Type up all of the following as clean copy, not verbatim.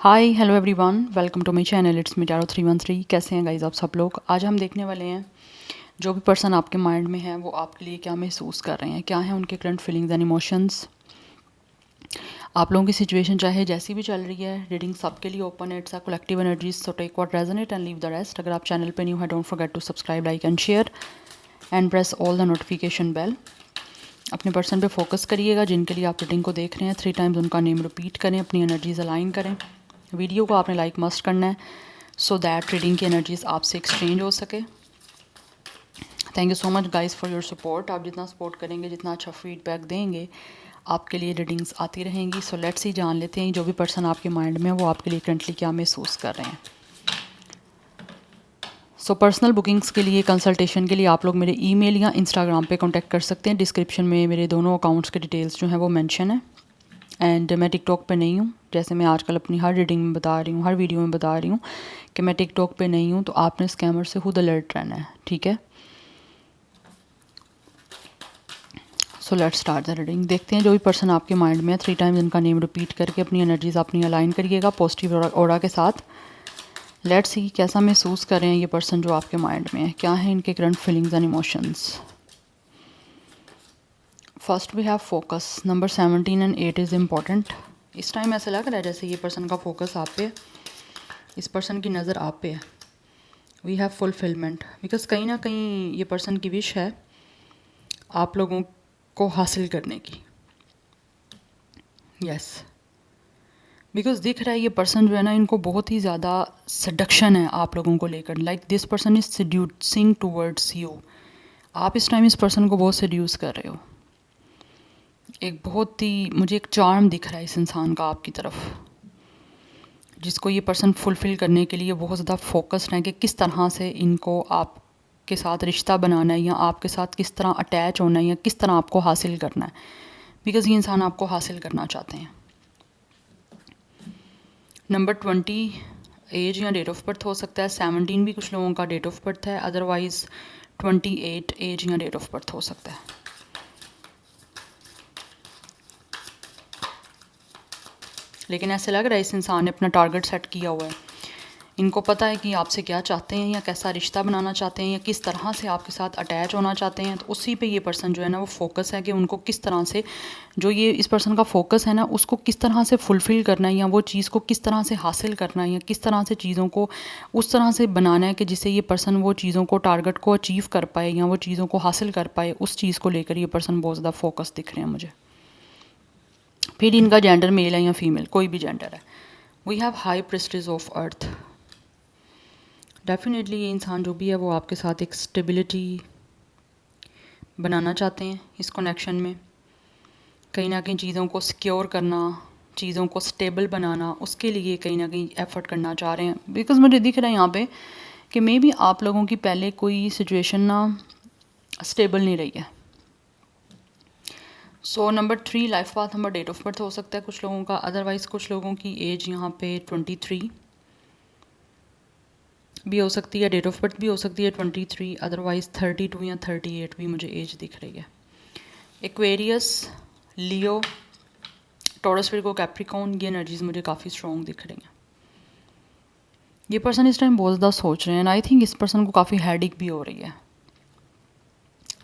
Hi hello everyone, welcome to my channel. It's me Tarot 313। कैसे हैं guys आप सब लोग। आज हम देखने वाले हैं जो भी पर्सन आपके माइंड में है वो आपके लिए क्या महसूस कर रहे हैं, क्या है उनके करंट फीलिंग्स एंड इमोशंस। आप लोगों की सिचुएशन चाहे जैसी भी चल रही है, रीडिंग सबके लिए ओपन है। It's a collective energies, so take what resonate and leave the rest. अगर आप चैनल पे न्यू है, don't forget to subscribe, like and share and press all the notification bell. अपने पर्सन पे फोकस करिएगा जिनके लिए आप रीडिंग को देख रहे हैं। 3 टाइम्स उनका नेम रिपीट करें, अपनी एनर्जीज अलाइन करें। वीडियो को आपने लाइक मस्ट करना है सो दैट रीडिंग की एनर्जीज आपसे एक्सचेंज हो सके। Thank you so much guys for your support. आप जितना सपोर्ट करेंगे, जितना अच्छा फीडबैक देंगे, आपके लिए रीडिंग्स आती रहेंगी। सो लेट्स ही जान लेते हैं जो भी पर्सन आपके माइंड में है वो आपके लिए करंटली क्या महसूस कर रहे हैं। सो पर्सनल बुकिंग्स के लिए, कंसल्टेशन के लिए आप लोग मेरे ईमेल या इंस्टाग्राम पे कांटेक्ट कर सकते हैं। डिस्क्रिप्शन में मेरे दोनों अकाउंट्स के डिटेल्स जो हैं वो मेंशन है। एंड मैं टिकटॉक पे नहीं हूँ, जैसे मैं आजकल अपनी हर रीडिंग में बता रही हूँ, हर वीडियो में बता रही हूँ कि मैं टिकटॉक पे नहीं हूँ। तो आपने स्कैमर से खुद अलर्ट रहना है, ठीक है। So let's start the reading. देखते हैं जो भी पर्सन आपके माइंड में है। 3 टाइम्स इनका नेम रिपीट करके अपनी एनर्जीज अपनी अलाइन करिएगा पॉजिटिव ऑरा के साथ। लेट्स सी कैसा महसूस कर रहे हैं ये पर्सन जो आपके माइंड में है, क्या है इनके current feelings and emotions. First we have focus. Number 17 and 8 is important. इस टाइम ऐसा लग रहा है जैसे ये पर्सन का फोकस आप पे है, इस पर्सन की नज़र आप पे है। वी हैव फुलफिलमेंट, बिकॉज कहीं ना कहीं ये पर्सन की विश है आप लोगों को हासिल करने की। यस, बिकॉज दिख रहा है ये पर्सन जो है ना, इनको बहुत ही ज़्यादा सडक्शन है आप लोगों को लेकर। Like this person is seducing towards you. आप इस टाइम इस पर्सन को बहुत सेड्यूस कर रहे हो। एक बहुत ही मुझे एक चार्म दिख रहा है इस इंसान का आपकी तरफ, जिसको ये पर्सन फुलफ़िल करने के लिए बहुत ज़्यादा फोकस्ड है कि किस तरह से इनको आपके साथ रिश्ता बनाना है, या आपके साथ किस तरह अटैच होना है, या किस तरह आपको हासिल करना है। बिकॉज़ ये इंसान आपको हासिल करना चाहते हैं। नंबर 20 एज या डेट ऑफ बर्थ हो सकता है। 17 भी कुछ लोगों का डेट ऑफ बर्थ है, अदरवाइज़ 28 एज या डेट ऑफ बर्थ हो सकता है। लेकिन ऐसे लग रहा है इस इंसान ने अपना टारगेट सेट किया हुआ है। इनको पता है कि आपसे क्या चाहते हैं, या कैसा रिश्ता बनाना चाहते हैं, या किस तरह से आपके साथ अटैच होना चाहते हैं। तो उसी पे ये पर्सन जो है ना वो फोकस है कि उनको किस तरह से, जो ये इस पर्सन का फोकस है ना, उसको किस तरह से फुलफ़िल करना है, या वो चीज़ को किस तरह से हासिल करना है, या किस तरह से चीज़ों को उस तरह से बनाना है कि जिससे ये पर्सन वो चीज़ों को, टारगेट को अचीव कर पाए, या वो चीज़ों को हासिल कर पाए। उस चीज़ को लेकर ये पर्सन बहुत ज़्यादा फोकस दिख रहे हैं मुझे। फिर इनका जेंडर मेल है या फीमेल, कोई भी जेंडर है। We have high prestige of earth. Definitely ये इंसान जो भी है वो आपके साथ एक स्टेबिलिटी बनाना चाहते हैं इस कनेक्शन में। कहीं ना कहीं चीज़ों को सिक्योर करना, चीज़ों को स्टेबल बनाना, उसके लिए कहीं ना कहीं एफर्ट करना चाह रहे हैं। बिकॉज मुझे दिख रहा है यहाँ पे कि मे बी आप लोगों की पहले कोई सिचुएशन ना स्टेबल नहीं रही है। So number 3 life path number date of birth हो सकता है कुछ लोगों का, अदरवाइज़ कुछ लोगों की एज यहाँ पे 23 भी हो सकती है, डेट ऑफ बर्थ भी हो सकती है 23, अदरवाइज़ 32 या 38 भी मुझे एज दिख रही है। एक्वेरियस, लियो, टॉरस, विर्गो, कैप्रिकॉर्न, ये एनर्जीज मुझे काफ़ी स्ट्रॉन्ग दिख रही हैं। ये पर्सन इस टाइम बहुत ज़्यादा सोच रहे हैं, एंड आई थिंक इस पर्सन को काफ़ी हेडेक भी हो रही है,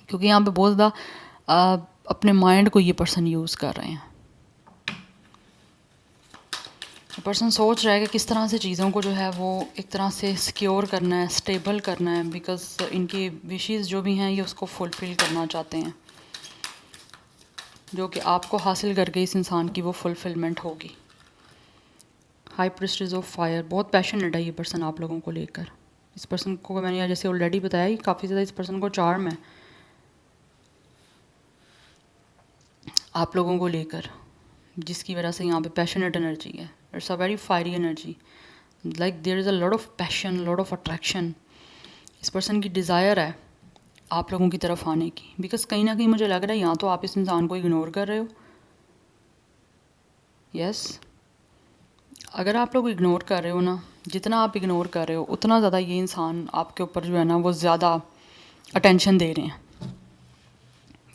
क्योंकि यहाँ पे बहुत ज़्यादा अपने माइंड को ये पर्सन यूज़ कर रहे हैं। पर्सन सोच रहा है कि किस तरह से चीज़ों को जो है वो एक तरह से सिक्योर करना है, स्टेबल करना है। बिकॉज इनकी विशेज़ जो भी हैं ये उसको फुलफ़िल करना चाहते हैं, जो कि आपको हासिल करके इस इंसान की वो फुलफ़िलमेंट होगी। हाई प्रेस्टीज ऑफ फायर, बहुत पैशनेट है ये पर्सन आप लोगों को लेकर। इस पर्सन को मैंने जैसे ऑलरेडी बताया, काफ़ी ज़्यादा इस पर्सन को चार्म है आप लोगों को लेकर, जिसकी वजह से यहाँ पे पैशनेट एनर्जी है। It's a very fiery energy, like there is a lot of passion, lot of attraction. इस पर्सन की डिज़ायर है आप लोगों की तरफ आने की। बिकॉज कहीं ना कहीं मुझे लग रहा है यहाँ तो आप इस इंसान को इग्नोर कर रहे हो। यस, अगर आप लोग इग्नोर कर रहे हो ना, जितना आप इग्नोर कर रहे हो उतना ज़्यादा ये इंसान आपके ऊपर जो है ना वो ज़्यादा अटेंशन दे रहे हैं।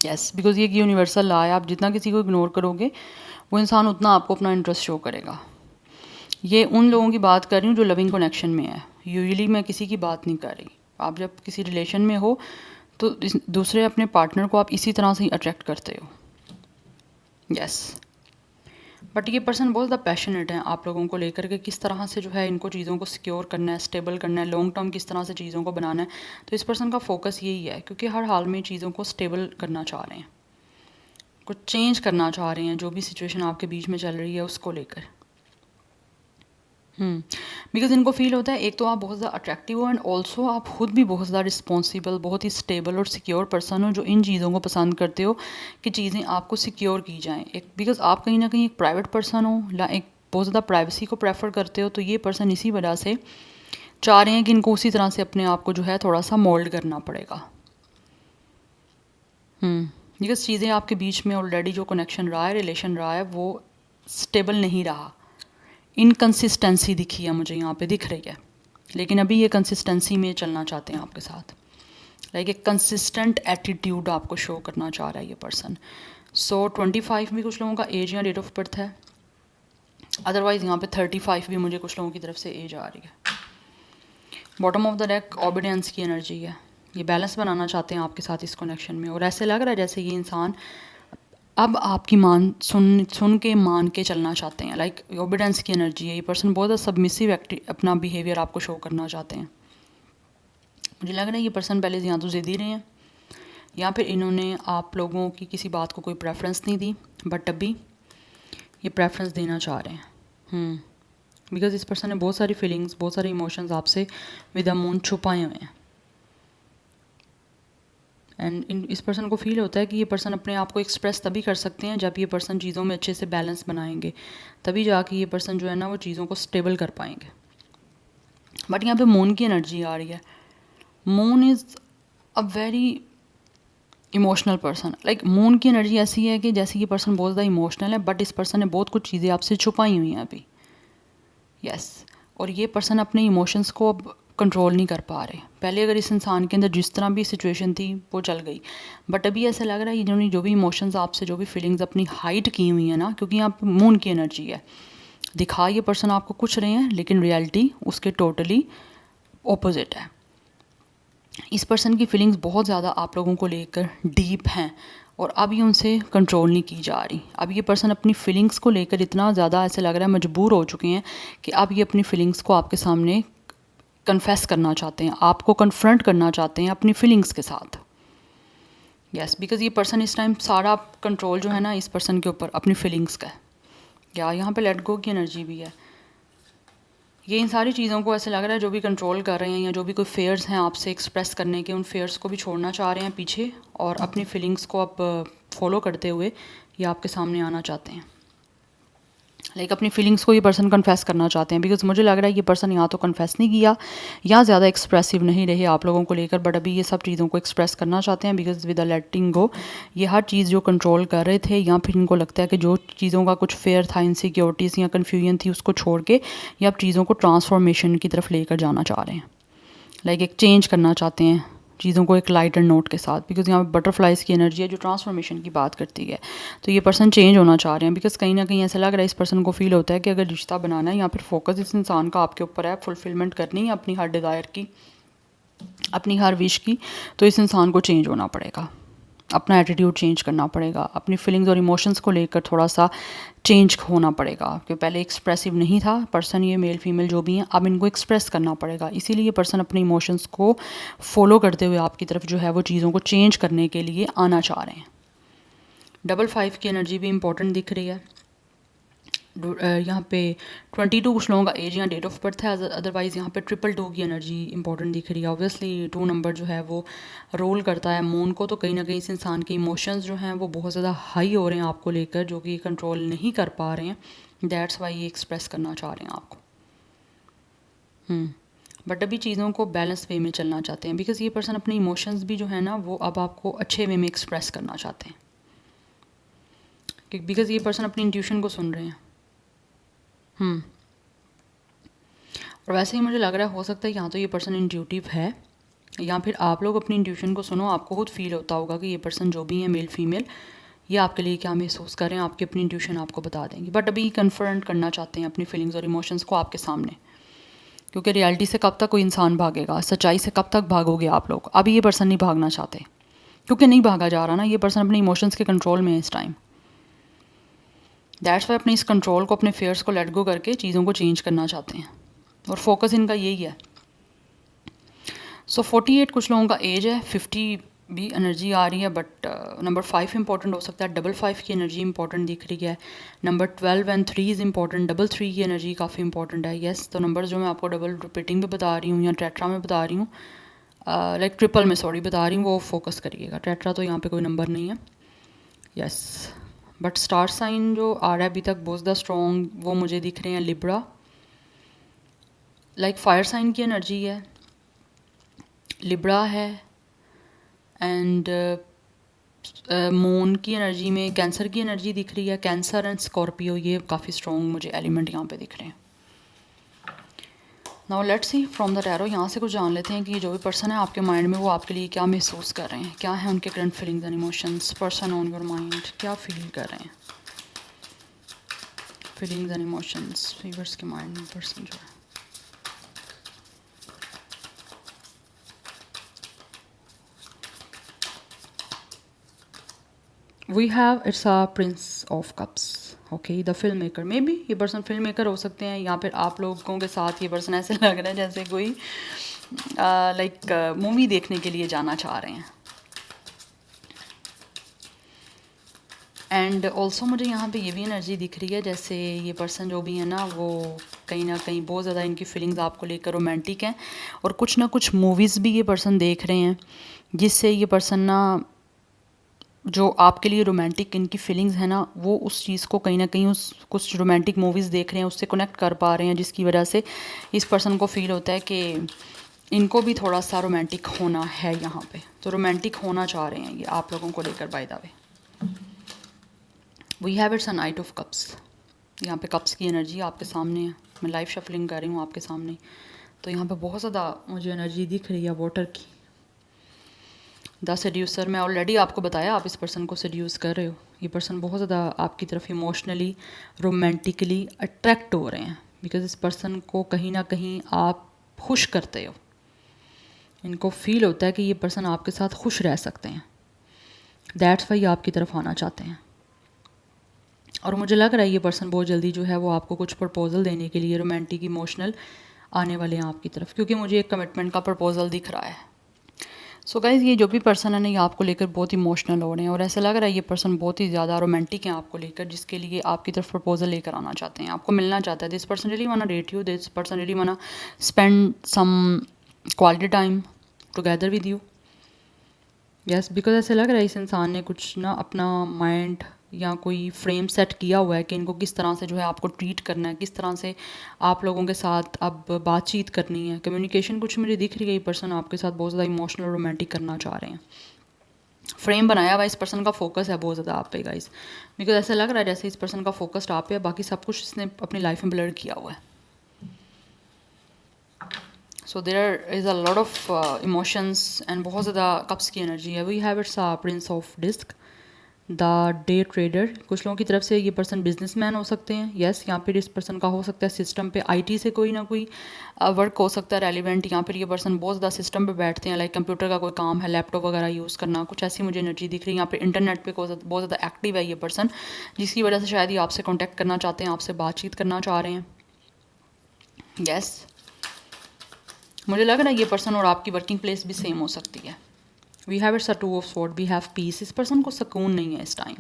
यस, बिकॉज ये एक यूनिवर्सल लॉ है, आप जितना किसी को इग्नोर करोगे वो इंसान उतना आपको अपना इंटरेस्ट शो करेगा। ये उन लोगों की बात कर रही हूँ जो लविंग कनेक्शन में है। यूजुअली मैं किसी की बात नहीं कर रही। आप जब किसी रिलेशन में हो तो दूसरे अपने पार्टनर को आप इसी तरह से ही अट्रैक्ट करते हो। यस, बट ये पर्सन बहुत ज़्यादा पैशनेट है आप लोगों को लेकर के, किस तरह से जो है इनको चीज़ों को सिक्योर करना है, स्टेबल करना है, लॉन्ग टर्म किस तरह से चीज़ों को बनाना है। तो इस पर्सन का फोकस यही है, क्योंकि हर हाल में चीज़ों को स्टेबल करना चाह रहे हैं, कुछ चेंज करना चाह रहे हैं, जो भी सिचुएशन आपके बीच में चल रही है उसको लेकर। बिकॉज इनको फील होता है एक तो आप बहुत ज़्यादा अट्रैक्टिव हो, एंड ऑल्सो आप खुद भी बहुत ज़्यादा रिस्पॉन्सिबल, बहुत ही स्टेबल और सिक्योर पर्सन हो, जो इन चीज़ों को पसंद करते हो कि चीज़ें आपको सिक्योर की जाएं। एक बिकॉज आप कहीं ना कहीं एक प्राइवेट पर्सन हो, एक बहुत ज़्यादा प्राइवेसी को प्रेफर करते हो, तो ये पर्सन इसी वजह से चाह रहे हैं कि इनको उसी तरह से अपने आप को जो है थोड़ा सा मोल्ड करना पड़ेगा। बिकॉज चीज़ें आपके बीच में ऑलरेडी जो कनेक्शन रहा है, रिलेशन रहा है, वो स्टेबल नहीं रहा। इनकंसिस्टेंसी दिखी है मुझे यहाँ पे, दिख रही है, लेकिन अभी ये कंसिस्टेंसी में चलना चाहते हैं आपके साथ। लाइक एक कंसिस्टेंट एटीट्यूड आपको शो करना चाह रहा है ये पर्सन। सो 25 भी कुछ लोगों का एज या डेट ऑफ बर्थ है, अदरवाइज़ यहाँ पे 35 भी मुझे कुछ लोगों की तरफ से एज आ रही है। बॉटम ऑफ द डेक ऑबिडेंस की एनर्जी है। ये बैलेंस बनाना चाहते हैं आपके साथ इस कनेक्शन में, और ऐसे लग रहा है जैसे ये इंसान अब आपकी सुन के मान के चलना चाहते हैं। लाइक ओबिडेंस की एनर्जी है। ये पर्सन बहुत ज़्यादा सबमिसिव अपना बिहेवियर आपको शो करना चाहते हैं। मुझे लग रहा है ये पर्सन पहले या तो ज़िद्दी रहे हैं, या फिर इन्होंने आप लोगों की किसी बात को कोई प्रेफरेंस नहीं दी, बट अभी ये प्रेफरेंस देना चाह रहे हैं। बिकॉज इस पर्सन ने बहुत सारी फीलिंग्स, बहुत सारे इमोशंस आपसे विद द मून छुपाए हुए हैं। एंड इस पर्सन को फील होता है कि ये पर्सन अपने आप को एक्सप्रेस तभी कर सकते हैं जब ये पर्सन चीज़ों में अच्छे से बैलेंस बनाएंगे, तभी जाके ये पर्सन जो है ना वो चीज़ों को स्टेबल कर पाएंगे। बट यहाँ पे मून की एनर्जी आ रही है। Moon is a very emotional person. Like moon की एनर्जी ऐसी है कि जैसे ये पर्सन बहुत ज़्यादा इमोशनल है, बट इस पर्सन ने बहुत कुछ चीज़ें आपसे छुपाई हुई हैं अभी। यस, और ये पर्सन अपने इमोशंस को अब कंट्रोल नहीं कर पा रहे। पहले अगर इस इंसान के अंदर जिस तरह भी सिचुएशन थी वो चल गई, बट अभी ऐसा लग रहा है इन्होंने जो भी इमोशंस आपसे, जो भी फीलिंग्स अपनी हाइड की हुई है ना, क्योंकि यहाँ पे मून की एनर्जी है, दिखा ये पर्सन आपको कुछ रहे हैं, लेकिन रियलिटी उसके टोटली ऑपोजिट है। इस पर्सन की फीलिंग्स बहुत ज़्यादा आप लोगों को लेकर डीप हैं, और अब ये उनसे कंट्रोल नहीं की जा रही। अब ये पर्सन अपनी फीलिंग्स को लेकर इतना ज़्यादा ऐसे लग रहा है मजबूर हो चुके हैं कि अब ये अपनी फीलिंग्स को आपके सामने कन्फेस करना चाहते हैं, आपको कन्फ्रंट करना चाहते हैं अपनी फीलिंग्स के साथ। यस, बिकॉज ये पर्सन इस टाइम सारा कंट्रोल जो है ना इस पर्सन के ऊपर अपनी फीलिंग्स का है। या यहाँ पे लेट गो की एनर्जी भी है। ये इन सारी चीज़ों को ऐसे लग रहा है जो भी कंट्रोल कर रहे हैं, या जो भी कोई फेयर्स हैं आपसे एक्सप्रेस करने के, उन फेयर्स को भी छोड़ना चाह रहे हैं पीछे, और अपनी फीलिंग्स को अब फॉलो करते हुए ये आपके सामने आना चाहते हैं। लाइक अपनी फीलिंग्स को ये पर्सन कन्फेस करना चाहते हैं। बिकॉज मुझे लग रहा है ये पर्सन या तो कन्फेस नहीं किया, या ज़्यादा एक्सप्रेसिव नहीं रहे आप लोगों को लेकर, बट अभी ये सब चीज़ों को एक्सप्रेस करना चाहते हैं। बिकॉज विद द लेटिंग गो ये हर चीज़ जो कंट्रोल कर रहे थे, या फिर इनको लगता है कि जो चीज़ों का कुछ फेयर था, इनसिक्योरिटीज़ या कन्फ्यूजन थी, उसको छोड़ के ये आप चीज़ों को ट्रांसफॉर्मेशन की तरफ लेकर जाना चाह रहे हैं। लाइक एक चेंज करना चाहते हैं चीज़ों को एक लाइटर नोट के साथ। बिकॉज यहाँ पे बटरफ्लाइज की एनर्जी है जो ट्रांसफॉर्मेशन की बात करती है। तो ये पर्सन चेंज होना चाह रहे हैं। बिकॉज कहीं ना कहीं ऐसा लग रहा है इस पर्सन को फील होता है कि अगर रिश्ता बनाना है, या फिर फोकस इस इंसान का आपके ऊपर है, फुलफिलमेंट करनी है अपनी हर डिज़ायर की, अपनी हर विश की, तो इस इंसान को चेंज होना पड़ेगा, अपना एटीट्यूड चेंज करना पड़ेगा, अपनी फीलिंग्स और इमोशंस को लेकर थोड़ा सा चेंज होना पड़ेगा। क्योंकि पहले एक्सप्रेसिव नहीं था पर्सन, ये मेल फीमेल जो भी हैं, अब इनको एक्सप्रेस करना पड़ेगा। इसीलिए पर्सन अपने इमोशंस को फॉलो करते हुए आपकी तरफ जो है वो चीज़ों को चेंज करने के लिए आना चाह रहे हैं। 55 की एनर्जी भी इंपॉर्टेंट दिख रही है। यहाँ पे 22 कुछ लोगों का एज या डेट ऑफ बर्थ है, अदरवाइज़ यहाँ पे 222 की एनर्जी इंपॉर्टेंट दिख रही है। ऑब्वियसली 2 नंबर जो है वो रोल करता है मून को, तो कहीं ना कहीं इस इंसान के इमोशंस जो हैं वो बहुत ज़्यादा हाई हो रहे हैं आपको लेकर, जो कि कंट्रोल नहीं कर पा रहे हैं। दैट्स वाई ये एक्सप्रेस करना चाह रहे हैं आपको। बट अभी चीज़ों को बैलेंस वे में चलना चाहते हैं। बिकॉज ये पर्सन अपने इमोशंस भी जो है ना वो अब आपको अच्छे वे में एक्सप्रेस करना चाहते हैं, बिकॉज ये पर्सन अपनी इंट्यूशन को सुन रहे हैं। और वैसे ही मुझे लग रहा है हो सकता है यहाँ तो ये पर्सन इंट्यूटिव है, या फिर आप लोग अपनी इंट्यूशन को सुनो, आपको खुद फील होता होगा कि ये पर्सन जो भी है मेल फीमेल, ये आपके लिए क्या महसूस कर रहे हैं, आपकी अपनी इंट्यूशन आपको बता देंगी। बट अभी कन्फ्रंट करना चाहते हैं अपनी फीलिंग्स और इमोशंस को आपके सामने, क्योंकि रियलिटी से कब तक कोई इंसान भागेगा, सच्चाई से कब तक भागोगे आप लोग। अभी ये पर्सन नहीं भागना चाहते, क्योंकि नहीं भागा जा रहा ना, ये पर्सन अपने इमोशंस के कंट्रोल में है इस टाइम। दैट्स वाई अपने इस कंट्रोल को, अपने फेयर्स को लेट गो करके चीज़ों को चेंज करना चाहते हैं, और फोकस इनका यही है। सो 48 कुछ लोगों का एज है, 50 भी एनर्जी आ रही है, बट नंबर 5 इंपॉर्टेंट हो सकता है, डबल 5 की एनर्जी इंपॉर्टेंट दिख रही है, number 12 and 3 is important, double 3 की एनर्जी काफ़ी इंपॉर्टेंट है। येस, तो नंबर जो मैं आपको डबल रिपीटिंग में बता रही हूँ या टेट्रा में बता रही हूँ, लाइक ट्रिपल में सॉरी बता रही हूँ, वो फोकस करिएगा। टेट्रा तो यहाँ पे कोई नंबर नहीं है। यस, बट स्टार साइन जो आ रहा है अभी तक बहुत ज़्यादा स्ट्रॉन्ग, वो मुझे दिख रहे हैं लिब्रा, लाइक फायर साइन की एनर्जी है, लिब्रा है, एंड मून की एनर्जी में कैंसर की एनर्जी दिख रही है। कैंसर एंड स्कॉर्पियो, ये काफ़ी स्ट्रॉन्ग मुझे एलिमेंट यहाँ पे दिख रहे हैं। Now let's see from the tarot, यहाँ से कुछ जान लेते हैं कि जो भी पर्सन है आपके माइंड में, वो आपके लिए क्या महसूस कर रहे हैं, क्या है उनके current feelings and emotions. Person on your mind क्या फील कर रहे हैं, फीलिंग्स एंड इमोशंस व्यूअर्स के माइंड में पर्सन जो है। We have it's a prince of cups, okay, the film maker. Maybe ये पर्सन फिल्म मेकर हो सकते हैं, या फिर आप लोगों के साथ ये पर्सन ऐसे लग रहा है जैसे कोई लाइक मूवी देखने के लिए जाना चाह रहे हैं। एंड ऑल्सो मुझे यहाँ पे ये भी एनर्जी दिख रही है जैसे ये पर्सन जो भी है ना, वो कहीं ना कहीं बहुत ज़्यादा इनकी फीलिंग्स आपको लेकर रोमांटिक हैं, और कुछ ना कुछ मूवीज़ भी ये पर्सन देख रहे हैं, जिससे ये पर्सन ना, जो आपके लिए रोमांटिक इनकी फीलिंग्स है ना, वो उस चीज़ को कहीं ना कहीं उस कुछ रोमांटिक मूवीज़ देख रहे हैं, उससे कनेक्ट कर पा रहे हैं, जिसकी वजह से इस पर्सन को फील होता है कि इनको भी थोड़ा सा रोमांटिक होना है यहाँ पे, तो रोमांटिक होना चाह रहे हैं ये आप लोगों को लेकर। By the way we have it's a knight of cups, यहाँ पे कप्स की एनर्जी आपके सामने है, मैं लाइव शफलिंग कर रही हूँ आपके सामने, तो यहाँ पे बहुत ज़्यादा मुझे एनर्जी दिख रही है वाटर की। द सेड्यूसर, मैं ऑलरेडी आपको बताया आप इस पर्सन को सेड्यूस कर रहे हो, ये पर्सन बहुत ज़्यादा आपकी तरफ इमोशनली रोमांटिकली अट्रैक्ट हो रहे हैं, बिकॉज इस पर्सन को कहीं ना कहीं आप खुश करते हो, इनको फील होता है कि ये पर्सन आपके साथ खुश रह सकते हैं, दैट्स वाई आपकी तरफ आना चाहते हैं। और मुझे लग रहा है ये पर्सन बहुत जल्दी जो है वो आपको कुछ प्रपोजल देने के लिए रोमांटिक इमोशनल आने वाले हैं आपकी तरफ, क्योंकि मुझे एक कमिटमेंट का प्रपोजल दिख रहा है। सो गाइज़, ये जो भी पर्सन है ना, ये आपको लेकर बहुत इमोशनल हो रहे हैं, और ऐसा लग रहा है ये पर्सन बहुत ही ज़्यादा रोमांटिक है आपको लेकर, जिसके लिए आपकी तरफ प्रपोजल लेकर आना चाहते हैं, आपको मिलना चाहता है। This person really wanna date you, this person really wanna spend some quality time together with you. Yes, because ऐसे लग रहा है इस इंसान ने कुछ ना अपना माइंड या कोई फ्रेम सेट किया हुआ है कि इनको किस तरह से जो है आपको ट्रीट करना है, किस तरह से आप लोगों के साथ अब बातचीत करनी है, कम्युनिकेशन कुछ मुझे दिख रही है। ये पर्सन आपके साथ बहुत ज़्यादा इमोशनल रोमांटिक करना चाह रहे हैं, फ्रेम बनाया हुआ इस पर्सन का फोकस है बहुत ज़्यादा आप पे गाइस, बिकॉज ऐसा लग रहा है जैसे इस पर्सन का फोकस आप पे है, बाकी सब कुछ इसने अपनी लाइफ में ब्लर किया हुआ है। So there is a lot of emotions and बहुत ज़्यादा कप्स की एनर्जी है। We have it's a prince of disc, the day trader. कुछ लोगों की तरफ से ये पर्सन बिजनेसमैन हो सकते हैं। यस, यहाँ पर इस पर्सन का हो सकता है सिस्टम पे आईटी से कोई ना कोई वर्क हो सकता है रेलिवेंट। यहाँ पर ये पर्सन बहुत ज़्यादा सिस्टम पे बैठते हैं, लाइक कंप्यूटर का कोई काम है, लैपटॉप वगैरह यूज़ करना, कुछ ऐसी मुझे एनर्जी दिख रही है। यहाँ पे इंटरनेट पे बहुत ज़्यादा एक्टिव है ये पर्सन, जिसकी वजह से शायद ये आपसे कॉन्टैक्ट करना चाहते हैं, आपसे बातचीत करना चाह रहे हैं। यस, मुझे लग रहा है ये पर्सन और आपकी वर्किंग प्लेस भी सेम हो सकती है। We have it's a two of sword, we have peace. इस पर्सन को सुकून नहीं है इस टाइम।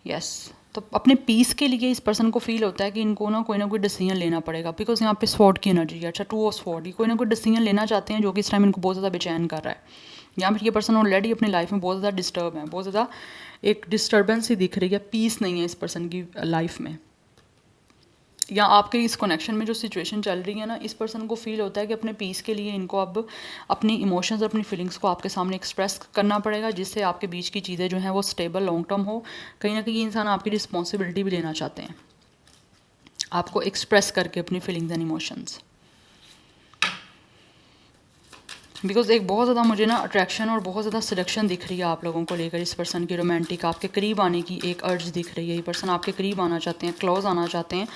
यस, तो अपने पीस के लिए इस पर्सन को फील होता है कि इनको ना कोई डिसीजन लेना पड़ेगा, बिकॉज यहाँ पे स्वॉर्ड की एनर्जी है। अच्छा, टू ऑफ स्वॉर्ड, ये कोई ना कोई डिसीजन लेना चाहते हैं जो कि इस टाइम इनको बहुत ज़्यादा बेचैन कर रहा है। यहाँ पर ये पर्सन ऑलरेडी अपनी लाइफ में बहुत ज़्यादा डिस्टर्ब है, बहुत ज़्यादा एक डिस्टर्बेंस ही दिख रही है, पीस नहीं है इस पर्सन की लाइफ में, या आपके इस कनेक्शन में जो सिचुएशन चल रही है ना, इस पर्सन को फील होता है कि अपने पीस के लिए इनको अब अपनी इमोशंस और अपनी फीलिंग्स को आपके सामने एक्सप्रेस करना पड़ेगा, जिससे आपके बीच की चीज़ें जो हैं वो स्टेबल लॉन्ग टर्म हो। कहीं ना कहीं ये इंसान आपकी रिस्पॉन्सिबिलिटी भी लेना चाहते हैं, आपको एक्सप्रेस करके अपनी फीलिंग्स एंड इमोशंस। बिकॉज एक बहुत ज़्यादा मुझे ना अट्रैक्शन और बहुत ज़्यादा सिलेक्शन दिख रही है आप लोगों को लेकर। इस पर्सन की रोमांटिक आपके करीब आने की एक अर्ज दिख रही है। ये पर्सन आपके करीब आना चाहते हैं, क्लोज आना चाहते हैं,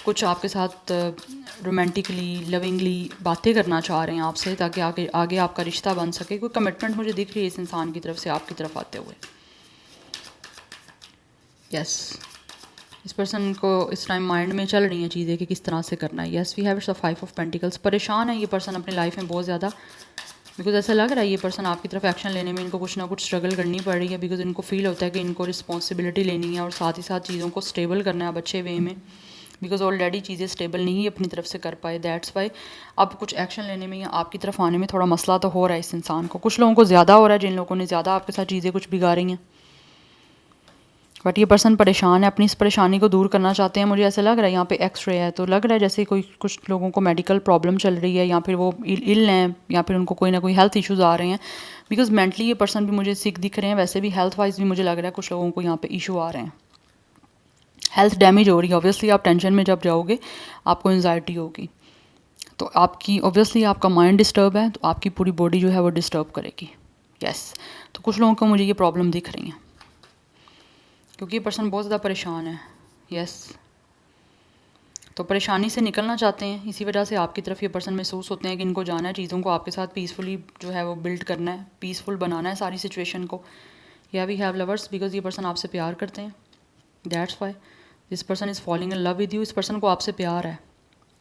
कुछ आपके साथ रोमांटिकली लविंगली बातें करना चाह रहे हैं आपसे, ताकि आगे आगे आपका रिश्ता बन सके। कोई कमिटमेंट मुझे दिख रही है इस इंसान की तरफ से आपकी तरफ आते हुए। यस, इस पर्सन को इस टाइम माइंड में चल रही हैं चीज़ें कि किस तरह से करना है। Yes, we have it's 5 of pentacles. परेशान है ये पर्सन अपनी लाइफ में बहुत ज़्यादा, बिकॉज ऐसा लग रहा है ये पर्सन आपकी तरफ एक्शन लेने में इनको कुछ ना कुछ स्ट्रगल करनी पड़ रही है। बिकॉज इनको फील होता है कि इनको रिस्पॉन्सिबिलिटी लेनी है और साथ ही साथ चीज़ों को स्टेबल करना है अब अच्छे वे में। बिकॉज ऑलरेडी चीज़ें स्टेबल नहीं अपनी तरफ से कर पाए, दैट्स वाई अब कुछ एक्शन लेने में या आपकी तरफ आने में थोड़ा मसला तो हो रहा है इस इंसान को। कुछ लोगों को ज़्यादा हो रहा है, जिन लोगों ने ज़्यादा आपके साथ चीज़ें कुछ बिगाड़ी हैं। बट ये पर्सन परेशान है, अपनी इस परेशानी को दूर करना चाहते हैं। मुझे ऐसा लग रहा है यहाँ पे एक्सरे है, तो लग रहा है जैसे कोई कुछ लोगों को मेडिकल प्रॉब्लम चल रही है, या फिर वो इल हैं, या फिर उनको कोई ना कोई हेल्थ इश्यूज़ आ रहे हैं। बिकॉज मेंटली ये पर्सन भी मुझे सिक दिख रहे हैं, वैसे भी हेल्थ वाइज भी मुझे लग रहा है कुछ लोगों को यहाँ पे इशू आ रहे हैं। हेल्थ डैमेज हो रही है। ऑब्वियसली आप टेंशन में जब जाओगे आपको एंजाइटी होगी, तो आपकी ऑब्वियसली आपका माइंड डिस्टर्ब है, तो आपकी पूरी बॉडी जो है वो डिस्टर्ब करेगी। यस, तो कुछ लोगों को मुझे ये प्रॉब्लम दिख रही हैं क्योंकि ये पर्सन बहुत ज़्यादा परेशान है। यस, तो परेशानी से निकलना चाहते हैं, इसी वजह से आपकी तरफ ये पर्सन महसूस होते हैं कि इनको जाना है, चीज़ों को आपके साथ पीसफुली जो है वो बिल्ड करना है, पीसफुल बनाना है सारी सिचुएशन को। या वी हैव लवर्स, बिकॉज ये पर्सन आपसे प्यार करते हैं, that's why this person is falling in love with you. इस पर्सन को आपसे प्यार है,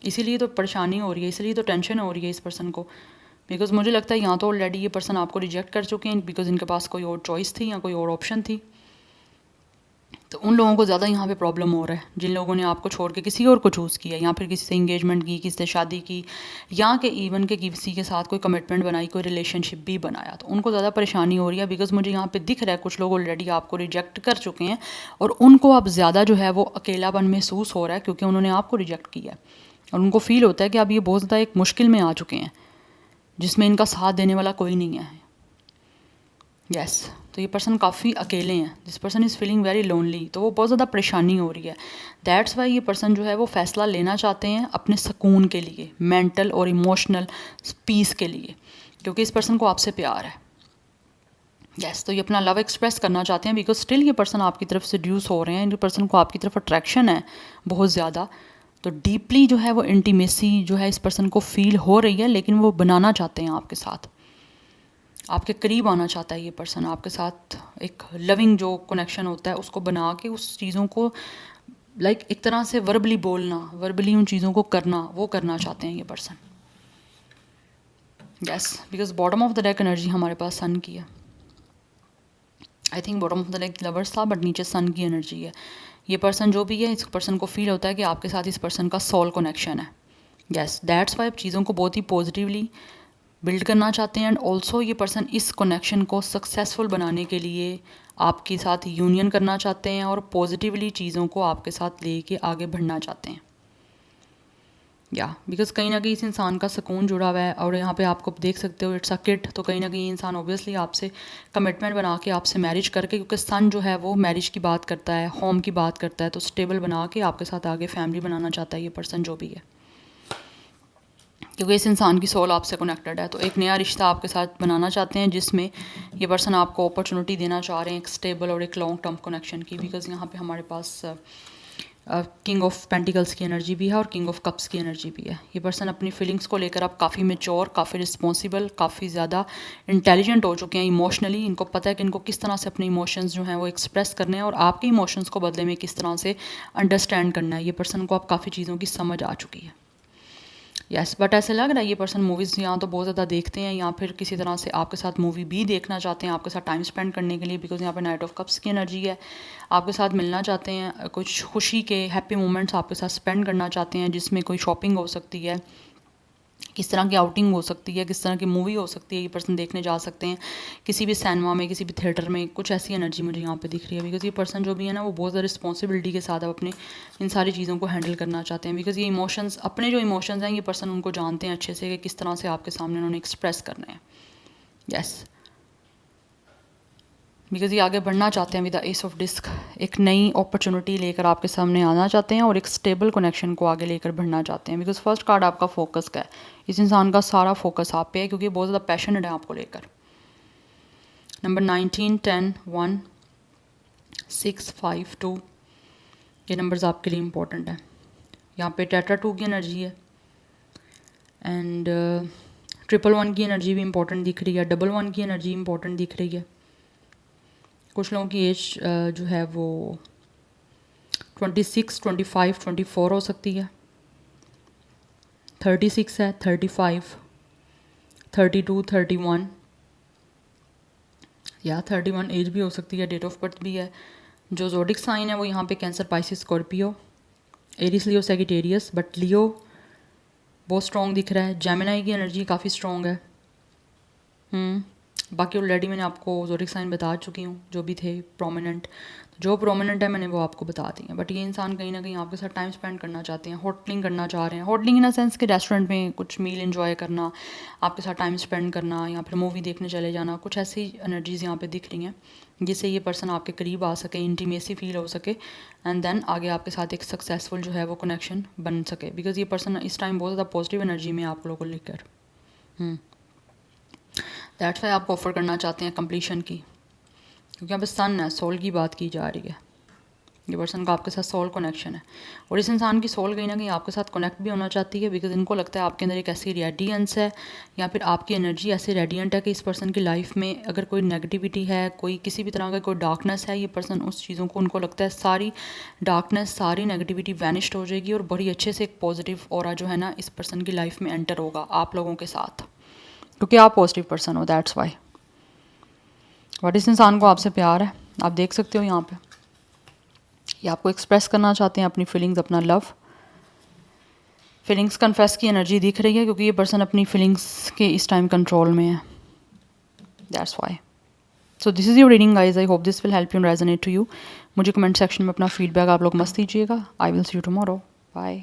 इसीलिए तो परेशानी हो रही है, इसीलिए तो टेंशन हो रही है इस पर्सन को। बिकॉज मुझे लगता है यहाँ तो ऑलरेडी ये पर्सन आपको रिजेक्ट कर चुके हैं, बिकॉज इनके पास कोई और चॉइस थी या कोई और ऑप्शन थी। तो उन लोगों को ज़्यादा यहाँ पे प्रॉब्लम हो रहा है जिन लोगों ने आपको छोड़ के किसी और को चूज़ किया, या फिर किसी से इंगेजमेंट की, किसी से शादी की, या कि इवन के किसी के साथ कोई कमिटमेंट बनाई, कोई रिलेशनशिप भी बनाया, तो उनको ज़्यादा परेशानी हो रही है। बिकॉज मुझे यहाँ पे दिख रहा है कुछ लोग ऑलरेडी आपको रिजेक्ट कर चुके हैं और उनको अब ज़्यादा जो है वो अकेलापन महसूस हो रहा है, क्योंकि उन्होंने आपको रिजेक्ट किया है और उनको फील होता है कि अब ये बहुत ज़्यादा एक मुश्किल में आ चुके हैं जिसमें इनका साथ देने वाला कोई नहीं है। यस, तो ये पर्सन काफ़ी अकेले हैं, this person is feeling very lonely, तो वो बहुत ज़्यादा परेशानी हो रही है। दैट्स वाई ये पर्सन जो है वो फ़ैसला लेना चाहते हैं अपने सुकून के लिए, मेंटल और इमोशनल पीस के लिए, क्योंकि इस पर्सन को आपसे प्यार है। यस, तो ये अपना लव एक्सप्रेस करना चाहते हैं, बिकॉज स्टिल ये पर्सन आपकी तरफ सेड्यूस हो रहे हैं, इन पर्सन को आपकी तरफ अट्रैक्शन है बहुत ज़्यादा। तो डीपली जो है वो इंटीमेसी जो है इस पर्सन को फील हो रही है, लेकिन वो बनाना चाहते हैं आपके साथ, आपके करीब आना चाहता है ये पर्सन आपके साथ। एक लविंग जो कनेक्शन होता है उसको बना के उस चीज़ों को लाइक एक तरह से वर्बली बोलना, वर्बली उन चीज़ों को करना, वो करना चाहते हैं ये person. Yes, because bottom of the deck energy हमारे पास सन की है। I think bottom of the deck lovers था, बट नीचे सन की एनर्जी है। ये पर्सन जो भी है, इस पर्सन को फील होता है कि आपके साथ इस पर्सन का सोल कनेक्शन है। यस, दैट्स वाई चीज़ों को बहुत ही पॉजिटिवली बिल्ड करना चाहते हैं। एंड ऑल्सो ये पर्सन इस कनेक्शन को सक्सेसफुल बनाने के लिए आपके साथ यूनियन करना चाहते हैं और पॉजिटिवली चीज़ों को आपके साथ लेके आगे बढ़ना चाहते हैं। या बिकॉज कहीं ना कहीं इस इंसान का सुकून जुड़ा हुआ है, और यहाँ पे आपको देख सकते हो इट्स अ किड, तो कहीं ना कहीं इंसान ऑब्वियसली आपसे कमिटमेंट बना के आपसे मैरिज करके, क्योंकि सन जो है वो मैरिज की बात करता है, होम की बात करता है, तो स्टेबल बना के आपके साथ आगे फैमिली बनाना चाहता है ये पर्सन जो भी है, क्योंकि इस इंसान की सोल आपसे कनेक्टेड है। तो एक नया रिश्ता आपके साथ बनाना चाहते हैं जिसमें ये पर्सन आपको अपॉर्चुनिटी देना चाह रहे हैं एक स्टेबल और एक लॉन्ग टर्म कनेक्शन की। बिकॉज यहाँ पे हमारे पास किंग ऑफ पेंटिकल्स की एनर्जी भी है और किंग ऑफ कप्स की एनर्जी भी है। ये पर्सन अपनी फीलिंग्स को लेकर अब काफ़ी मेच्योर, काफ़ी रिस्पॉन्सिबल, काफ़ी ज़्यादा इंटेलिजेंट हो चुके हैं इमोशनली। इनको पता है कि इनको किस तरह से अपने इमोशंस जो हैं वो एक्सप्रेस करने हैं और आपके इमोशंस को बदले में किस तरह से अंडरस्टैंड करना है। ये पर्सन को अब काफ़ी चीज़ों की समझ आ चुकी है। यस, बट ऐसे लग रहा है ये पर्सन मूवीज़ यहाँ तो बहुत ज़्यादा देखते हैं, या फिर किसी तरह से आपके साथ मूवी भी देखना चाहते हैं आपके साथ टाइम स्पेंड करने के लिए। बिकॉज यहाँ पे नाइट ऑफ कप्स की एनर्जी है, आपके साथ मिलना चाहते हैं, कुछ खुशी के हैप्पी मोमेंट्स आपके साथ स्पेंड करना चाहते हैं, जिसमें कोई शॉपिंग हो सकती है, किस तरह की आउटिंग हो सकती है, किस तरह की मूवी हो सकती है, ये पर्सन देखने जा सकते हैं किसी भी सिनेमा में, किसी भी थिएटर में। कुछ ऐसी एनर्जी मुझे यहाँ पे दिख रही है, बिकॉज ये पर्सन जो भी है ना वो बहुत ज़्यादा रिस्पॉन्सिबिलिटी के साथ अब अपने इन सारी चीज़ों को हैंडल करना चाहते हैं। बिकॉज ये इमोशंस, अपने जो इमोशंस हैं ये पर्सन उनको जानते हैं अच्छे से कि किस तरह से आपके सामने उन्होंने एक्सप्रेस करने हैं। यस, बिकॉज ये आगे बढ़ना चाहते हैं with the ace of disc, एक नई अपॉर्चुनिटी लेकर आपके सामने आना चाहते हैं और एक स्टेबल कनेक्शन को आगे लेकर बढ़ना चाहते हैं। बिकॉज फर्स्ट कार्ड आपका फोकस का है, इस इंसान का सारा फोकस आप पे है क्योंकि बहुत ज़्यादा पैशनेट है आपको लेकर। नंबर 19, 10, 1, 6, 5, 2, ये नंबर्स आपके लिए इंपॉर्टेंट है। यहाँ पे टेट्रा 2 की एनर्जी है एंड 111 की एनर्जी भी इंपॉर्टेंट दिख रही है, 111 की एनर्जी इंपॉर्टेंट दिख रही है। कुछ लोगों की एज जो है वो 26, 25, 24 हो सकती है, 36 है, 35, 32, 31 या 31 एज भी हो सकती है, डेट ऑफ बर्थ भी है। जो ज़ोडिक साइन है वो यहाँ पे Cancer, Pisces, Scorpio, Aries, Leo, Sagittarius, but Leo बहुत स्ट्रॉन्ग दिख रहा है। जेमिनी की एनर्जी काफ़ी स्ट्रॉन्ग है। बाकी ऑलरेडी मैंने आपको ज़ोडिक साइन बता चुकी हूँ जो भी थे प्रोमिनेंट, जो प्रोमिनेंट है मैंने वो आपको बता दी है। बट ये इंसान कहीं ना कहीं आपके साथ टाइम स्पेंड करना चाहते हैं, होटलिंग करना चाह रहे हैं। होटलिंग इन अ सेंस कि रेस्टोरेंट में कुछ मील एंजॉय करना, आपके साथ टाइम स्पेंड करना या फिर मूवी देखने चले जाना, कुछ ऐसी एनर्जीज़ यहाँ पे दिख रही हैं जिससे ये पर्सन आपके करीब आ सके, इंटीमेसी फील हो सके एंड देन आगे आपके साथ एक सक्सेसफुल जो है वो कनेक्शन बन सके। बिकॉज ये पर्सन इस टाइम बहुत ज़्यादा पॉजिटिव एनर्जी में आप लोगों को लेकर दैट्स वाई आपको ऑफर करना चाहते हैं कंप्लीशन की, क्योंकि यहाँ पे सन है, सोल की बात की जा रही है। ये पर्सन का आपके साथ सोल कनेक्शन है और इस इंसान की सोल कहीं ना कहीं आपके साथ कनेक्ट भी होना चाहती है। बिकॉज इनको लगता है आपके अंदर एक ऐसी रेडियंस है या फिर आपकी एनर्जी ऐसी रेडियंट है कि इस पर्सन की लाइफ में अगर कोई नेगेटिविटी है, कोई किसी भी तरह का कोई डार्कनेस है, ये पर्सन उस चीज़ों को, उनको लगता है सारी डार्कनेस, सारी नेगेटिविटी वैनिश्ड हो जाएगी और बड़ी अच्छे से एक पॉजिटिव ऑरा जो है ना इस पर्सन की लाइफ में एंटर होगा आप लोगों के साथ, क्योंकि आप पॉजिटिव पर्सन हो, दैट्स वाई। बट इस इंसान को आपसे प्यार है, आप देख सकते हो यहाँ पे ये आपको एक्सप्रेस करना चाहते हैं अपनी फीलिंग्स, अपना लव। फीलिंग्स कन्फेस की एनर्जी दिख रही है क्योंकि ये पर्सन अपनी फीलिंग्स के इस टाइम कंट्रोल में है, that's why. So this is your reading guys, I hope this will help you and resonate to you. मुझे कमेंट सेक्शन में अपना फीडबैक आप लोग मस्त दीजिएगा। I will see you tomorrow, bye.